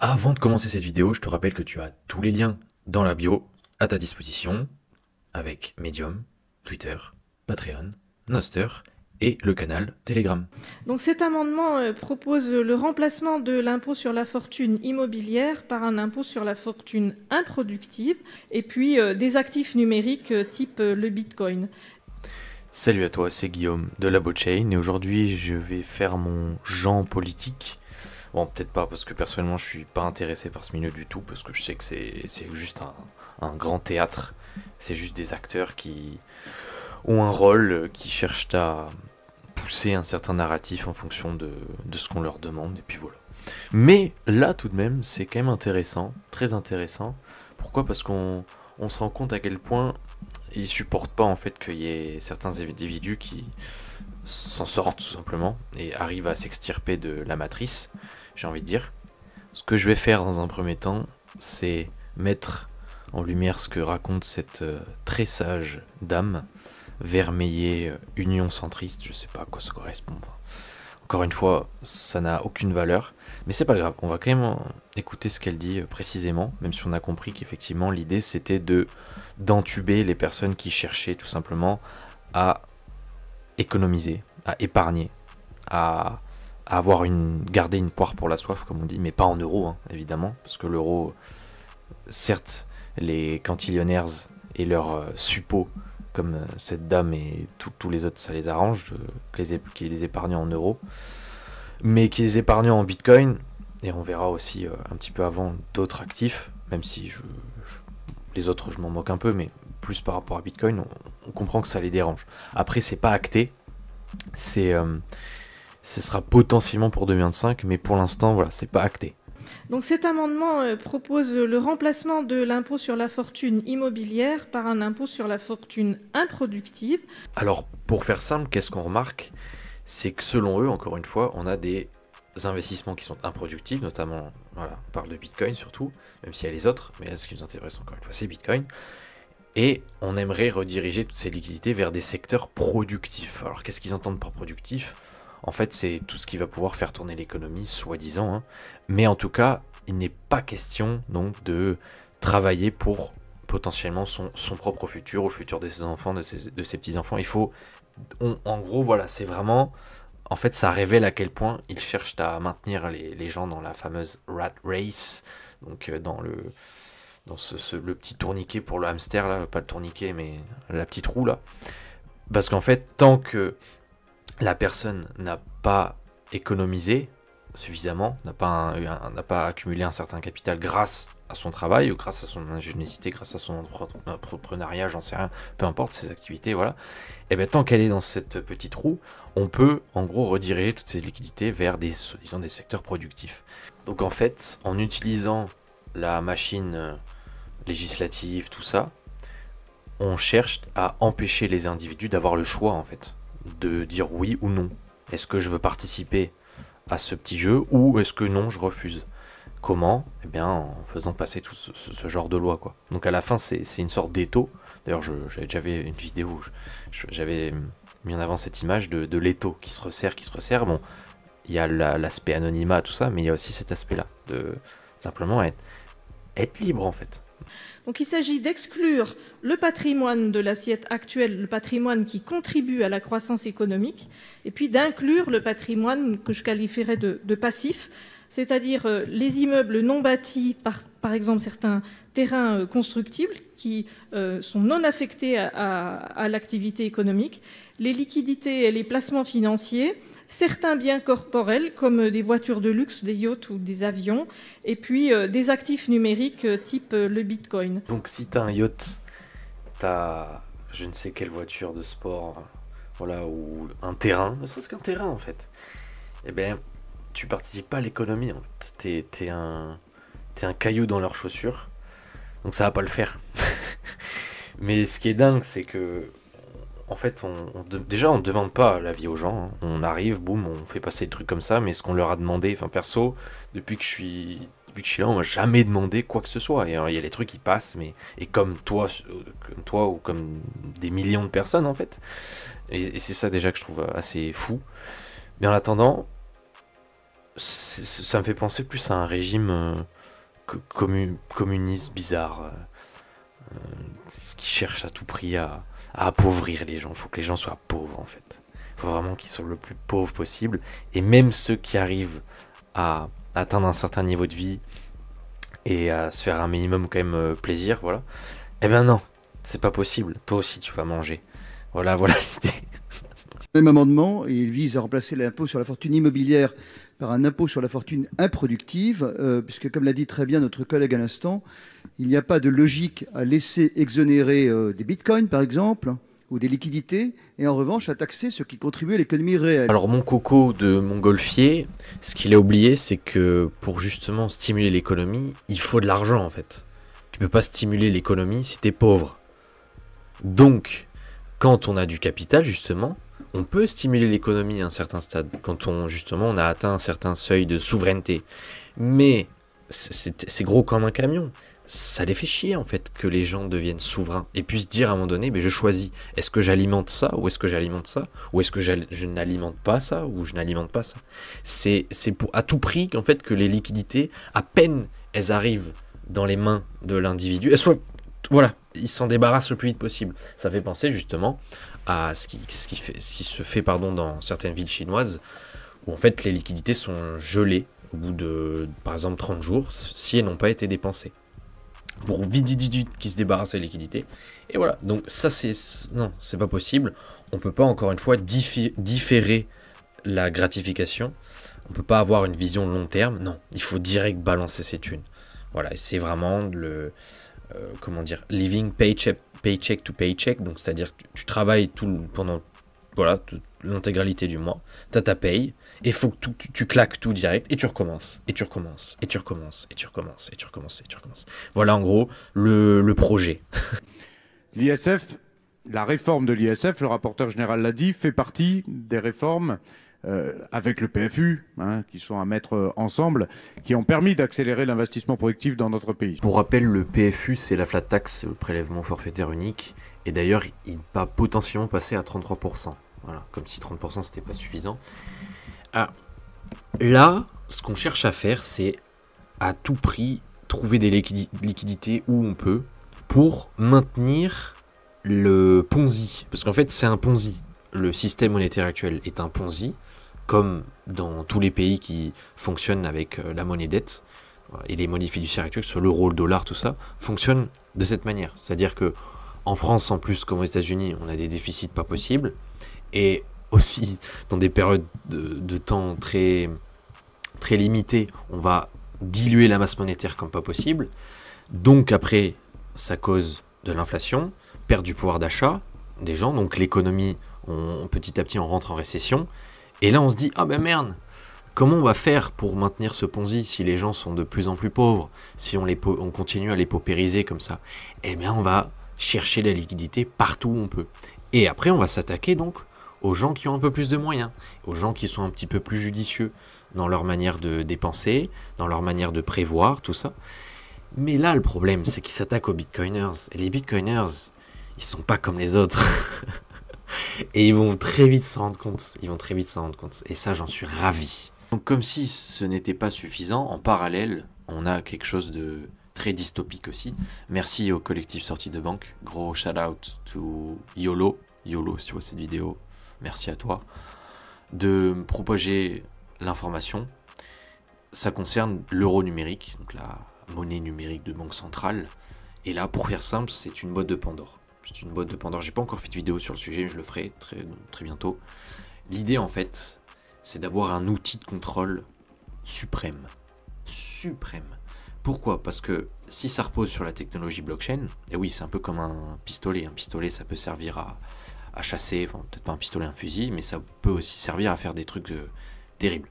Avant de commencer cette vidéo, je te rappelle que tu as tous les liens dans la bio à ta disposition, avec Medium, Twitter, Patreon, Noster et le canal Telegram. Donc cet amendement propose le remplacement de l'impôt sur la fortune immobilière par un impôt sur la fortune improductive et puis des actifs numériques type le Bitcoin. Salut à toi, c'est Guillaume de la Botchain et aujourd'hui je vais faire mon Jean politique. Bon, peut-être pas parce que personnellement je suis pas intéressé par ce milieu du tout parce que je sais que c'est juste un grand théâtre. C'est juste des acteurs qui ont un rôle, qui cherchent à pousser un certain narratif en fonction de ce qu'on leur demande et puis voilà. Mais là tout de même c'est quand même intéressant, très intéressant. Pourquoi? Parce qu'on se rend compte à quel point ils supportent pas en fait qu'il y ait certains individus qui s'en sortent tout simplement et arrivent à s'extirper de la matrice, j'ai envie de dire. Ce que je vais faire dans un premier temps, c'est mettre en lumière ce que raconte cette très sage dame, vermeillée, union centriste, je sais pas à quoi ça correspond. Enfin, encore une fois, ça n'a aucune valeur, mais c'est pas grave, on va quand même écouter ce qu'elle dit précisément, même si on a compris qu'effectivement l'idée c'était d'entuber les personnes qui cherchaient tout simplement à économiser, à épargner, à garder une poire pour la soif, comme on dit, mais pas en euros, hein, évidemment, parce que l'euro, certes, les cantillionnaires et leurs suppôts, comme cette dame et tous les autres, ça les arrange, qu'ils les épargnent en euros, mais qu'ils les épargnent en bitcoin, et on verra aussi un petit peu avant d'autres actifs, même si les autres je m'en moque un peu, mais plus par rapport à bitcoin, on comprend que ça les dérange. Après, c'est pas acté, ce sera potentiellement pour 2025, mais pour l'instant, voilà, c'est pas acté. Donc cet amendement propose le remplacement de l'impôt sur la fortune immobilière par un impôt sur la fortune improductive. Alors, pour faire simple, qu'est-ce qu'on remarque? C'est que selon eux, encore une fois, on a des investissements qui sont improductifs, notamment, voilà, on parle de Bitcoin surtout, même s'il y a les autres, mais là, ce qui nous intéresse encore une fois, c'est Bitcoin. Et on aimerait rediriger toutes ces liquidités vers des secteurs productifs. Alors, qu'est-ce qu'ils entendent par productif? En fait, c'est tout ce qui va pouvoir faire tourner l'économie, soi-disant, hein. Mais en tout cas, il n'est pas question donc de travailler pour potentiellement son propre futur, ou le futur de ses enfants, de ses petits-enfants. En gros, voilà, c'est vraiment... En fait, ça révèle à quel point ils cherchent à maintenir les gens dans la fameuse rat race, donc le petit tourniquet pour le hamster, là, pas le tourniquet, mais la petite roue, là. Parce qu'en fait, tant que la personne n'a pas économisé suffisamment, n'a pas accumulé un certain capital grâce à son travail, ou grâce à son ingéniosité, grâce à son entrepreneuriat, j'en sais rien, peu importe ses activités, voilà, et bien tant qu'elle est dans cette petite roue, on peut en gros rediriger toutes ces liquidités vers disons, des secteurs productifs. Donc en fait, en utilisant la machine législative, tout ça, on cherche à empêcher les individus d'avoir le choix en fait, de dire oui ou non. Est-ce que je veux participer à ce petit jeu ou est-ce que non, je refuse? Comment? Eh bien, en faisant passer tout ce genre de loi, quoi. Donc à la fin, c'est une sorte d'étau. D'ailleurs, j'avais déjà vu une vidéo où j'avais mis en avant cette image de l'étau qui se resserre, qui se resserre. Bon, il y a l'aspect anonymat, tout ça, mais il y a aussi cet aspect-là, de simplement être libre, en fait. Donc il s'agit d'exclure le patrimoine de l'assiette actuelle, le patrimoine qui contribue à la croissance économique, et puis d'inclure le patrimoine que je qualifierais de passif, c'est-à-dire les immeubles non bâtis, par exemple certains terrains constructibles qui sont non affectés à l'activité économique, les liquidités et les placements financiers, certains biens corporels comme des voitures de luxe, des yachts ou des avions, et puis des actifs numériques type le Bitcoin. Donc si t'as un yacht, t'as je ne sais quelle voiture de sport, voilà, ou un terrain, ne serait-ce qu'un terrain en fait, eh bien, tu participes pas à l'économie en fait. T'es un caillou dans leurs chaussures, donc ça va pas le faire. Mais ce qui est dingue, c'est que en fait, déjà, on ne demande pas l'avis aux gens, hein. On arrive, boum, on fait passer des trucs comme ça, mais ce qu'on leur a demandé, enfin perso, depuis que je suis là, on m'a jamais demandé quoi que ce soit. Et il y a les trucs qui passent, mais et comme toi ou comme des millions de personnes en fait. Et c'est ça déjà que je trouve assez fou. Mais en attendant, ça me fait penser plus à un régime communiste bizarre, qui cherche à tout prix à appauvrir les gens. Il faut que les gens soient pauvres en fait. Il faut vraiment qu'ils soient le plus pauvres possible. Et même ceux qui arrivent à atteindre un certain niveau de vie et à se faire un minimum quand même plaisir, voilà. Eh ben non, c'est pas possible. Toi aussi tu vas manger. Voilà, voilà l'idée. Même amendement, et il vise à remplacer l'impôt sur la fortune immobilière par un impôt sur la fortune improductive, puisque comme l'a dit très bien notre collègue à l'instant, il n'y a pas de logique à laisser exonérer des bitcoins, par exemple, ou des liquidités, et en revanche à taxer ce qui contribue à l'économie réelle. Alors mon coco de montgolfier, ce qu'il a oublié, c'est que pour justement stimuler l'économie, il faut de l'argent en fait. Tu peux pas stimuler l'économie si t'es pauvre. Donc, quand on a du capital justement, on peut stimuler l'économie à un certain stade, quand justement on a atteint un certain seuil de souveraineté. Mais c'est gros comme un camion. Ça les fait chier en fait que les gens deviennent souverains et puissent dire à un moment donné, mais je choisis, est-ce que j'alimente ça ou est-ce que j'alimente ça, ou est-ce que je n'alimente pas ça ou je n'alimente pas ça. C'est pour à tout prix qu'en fait que les liquidités, à peine elles arrivent dans les mains de l'individu, elles soient, voilà, ils s'en débarrassent le plus vite possible. Ça fait penser justement à ce qui se fait dans certaines villes chinoises où en fait les liquidités sont gelées au bout de par exemple 30 jours si elles n'ont pas été dépensées. Pour vite qui se débarrasse des liquidités. Et voilà, donc ça non, c'est pas possible. On peut pas encore une fois différer la gratification. On peut pas avoir une vision long terme. Non, il faut direct balancer ses thunes. Voilà, et c'est vraiment living paycheck to paycheck. Donc c'est-à-dire que tu travailles pendant l'intégralité du mois, t'as ta paye, et il faut que tu claques tout direct, et tu recommences, et tu recommences, et tu recommences, et tu recommences, et tu recommences, et tu recommences. Voilà en gros le projet. L'ISF, la réforme de l'ISF, le rapporteur général l'a dit, fait partie des réformes avec le PFU, qui sont à mettre ensemble, qui ont permis d'accélérer l'investissement productif dans notre pays. Pour rappel, le PFU, c'est la flat tax, le prélèvement forfaitaire unique, et d'ailleurs, il va potentiellement passer à 33%. Voilà, comme si 30% c'était pas suffisant. Ah, là, ce qu'on cherche à faire, c'est à tout prix trouver des liquidités où on peut pour maintenir le Ponzi. Parce qu'en fait, c'est un Ponzi. Le système monétaire actuel est un Ponzi, comme dans tous les pays qui fonctionnent avec la monnaie dette. Et les monnaies fiduciaires actuelles, sur l'euro, le dollar, tout ça, fonctionnent de cette manière. C'est-à-dire que en France, en plus, comme aux États-Unis, on a des déficits pas possibles. Et aussi, dans des périodes de temps très, très limitées, on va diluer la masse monétaire comme pas possible. Donc après, ça cause de l'inflation, perte du pouvoir d'achat des gens. Donc l'économie, petit à petit, on rentre en récession. Et là, on se dit, ah ben merde, comment on va faire pour maintenir ce Ponzi si les gens sont de plus en plus pauvres, si on continue à les paupériser comme ça? Eh bien, on va chercher la liquidité partout où on peut. Et après, on va s'attaquer donc aux gens qui ont un peu plus de moyens, aux gens qui sont un petit peu plus judicieux dans leur manière de dépenser, dans leur manière de prévoir, tout ça. Mais là, le problème, c'est qu'ils s'attaquent aux bitcoiners. Et les bitcoiners, ils sont pas comme les autres. Et ils vont très vite s'en rendre compte. Et ça, j'en suis ravi. Donc, comme si ce n'était pas suffisant, en parallèle, on a quelque chose de très dystopique aussi. Merci au collectif Sortie de Banque. Gros shout out to YOLO. YOLO, si tu vois cette vidéo, merci à toi. De propager l'information. Ça concerne l'euro numérique, donc la monnaie numérique de banque centrale. Et là, pour faire simple, c'est une boîte de Pandore. C'est une boîte de Pandore. J'ai pas encore fait de vidéo sur le sujet, je le ferai très, très bientôt. L'idée, en fait, c'est d'avoir un outil de contrôle suprême. Suprême. Pourquoi? Parce que si ça repose sur la technologie blockchain, et oui, c'est un peu comme un pistolet. Un pistolet, ça peut servir à chasser, enfin, peut-être pas un pistolet, un fusil, mais ça peut aussi servir à faire des trucs terribles.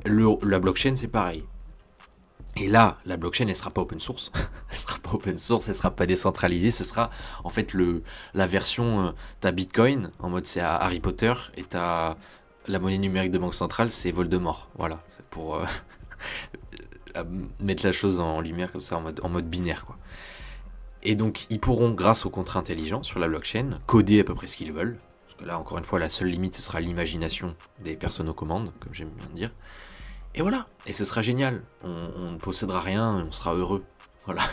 La blockchain, c'est pareil. Et là, la blockchain, elle sera pas open source. Elle sera pas open source, elle sera pas décentralisée. Ce sera en fait la version, t'as Bitcoin, en mode c'est Harry Potter, et t'as la monnaie numérique de banque centrale, c'est Voldemort. Voilà, c'est pour mettre la chose en lumière comme ça, en mode binaire, quoi. Et donc, ils pourront, grâce aux contrats intelligents sur la blockchain, coder à peu près ce qu'ils veulent. Parce que là, encore une fois, la seule limite, ce sera l'imagination des personnes aux commandes, comme j'aime bien dire. Et voilà, et ce sera génial. On ne possédera rien et on sera heureux. Voilà,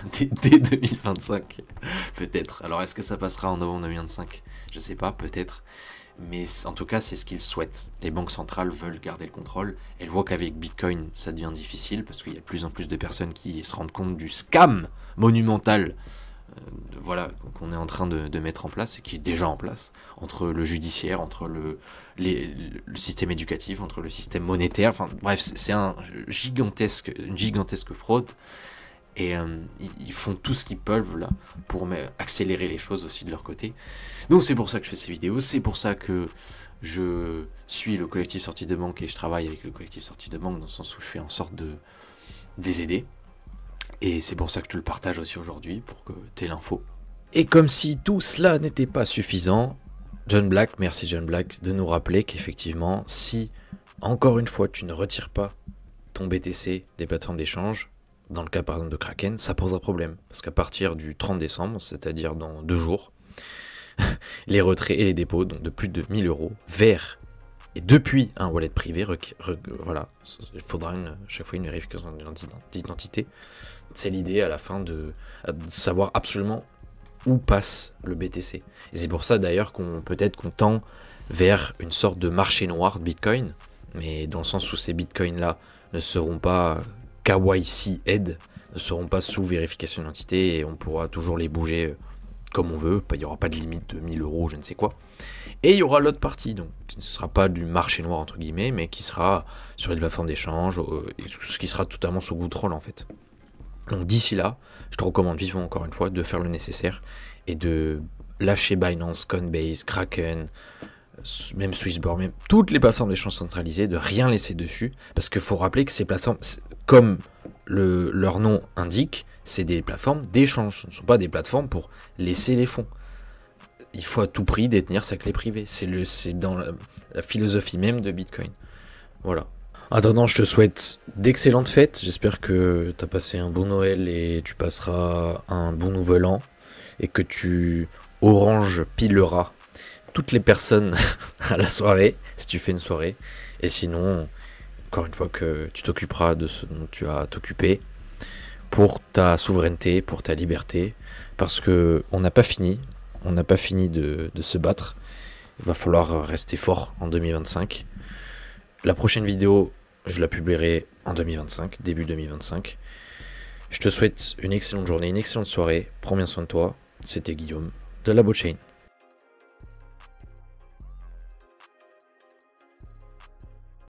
dès 2025, peut-être. Alors est-ce que ça passera en novembre 2025? Je sais pas, peut-être. Mais en tout cas, c'est ce qu'ils souhaitent. Les banques centrales veulent garder le contrôle. Elles voient qu'avec Bitcoin, ça devient difficile parce qu'il y a de plus en plus de personnes qui se rendent compte du scam monumental voilà, qu'on est en train de mettre en place et qui est déjà en place entre le judiciaire, entre le système éducatif, entre le système monétaire. Enfin bref, c'est une gigantesque fraude. Et ils font tout ce qu'ils peuvent là pour accélérer les choses aussi de leur côté. Donc c'est pour ça que je fais ces vidéos, c'est pour ça que je suis le collectif Sortie de Banque et je travaille avec le collectif Sortie de Banque dans le sens où je fais en sorte de les aider. Et c'est pour ça que je te le partage aussi aujourd'hui, pour que tu aies l'info. Et comme si tout cela n'était pas suffisant, John Black, merci John Black, de nous rappeler qu'effectivement, si encore une fois tu ne retires pas ton BTC des plateformes d'échange, dans le cas par exemple de Kraken, ça posera problème. Parce qu'à partir du 30 décembre, c'est-à-dire dans 2 jours, les retraits et les dépôts, donc de plus de 1000 € vers et depuis un wallet privé, voilà, il faudra chaque fois une vérification d'identité. C'est l'idée à la fin de savoir absolument où passe le BTC. Et c'est pour ça d'ailleurs qu'on tend vers une sorte de marché noir de Bitcoin, mais dans le sens où ces Bitcoins-là ne seront pas KYC-ed, ne seront pas sous vérification d'identité et on pourra toujours les bouger comme on veut. Il n'y aura pas de limite de 1000 €, je ne sais quoi. Et il y aura l'autre partie, donc qui ne sera pas du marché noir entre guillemets, mais qui sera sur les plateformes d'échange, ce qui sera totalement sous contrôle en fait. Donc d'ici là, je te recommande vivement encore une fois de faire le nécessaire et de lâcher Binance, Coinbase, Kraken, même Swissborn, même toutes les plateformes d'échange centralisées, de rien laisser dessus, parce qu'il faut rappeler que ces plateformes, comme leur nom indique, c'est des plateformes d'échange, ce ne sont pas des plateformes pour laisser les fonds. Il faut à tout prix détenir sa clé privée, c'est dans la philosophie même de Bitcoin. Voilà. En attendant, je te souhaite d'excellentes fêtes, j'espère que tu as passé un bon Noël et tu passeras un bon nouvel an, et que tu orange pileras toutes les personnes à la soirée, si tu fais une soirée, et sinon, encore une fois, que tu t'occuperas de ce dont tu as à t'occuper, pour ta souveraineté, pour ta liberté, parce que on n'a pas fini de se battre, il va falloir rester fort en 2025. La prochaine vidéo, je la publierai en 2025, début 2025. Je te souhaite une excellente journée, une excellente soirée, prends bien soin de toi, c'était Guillaume de la Blockchain.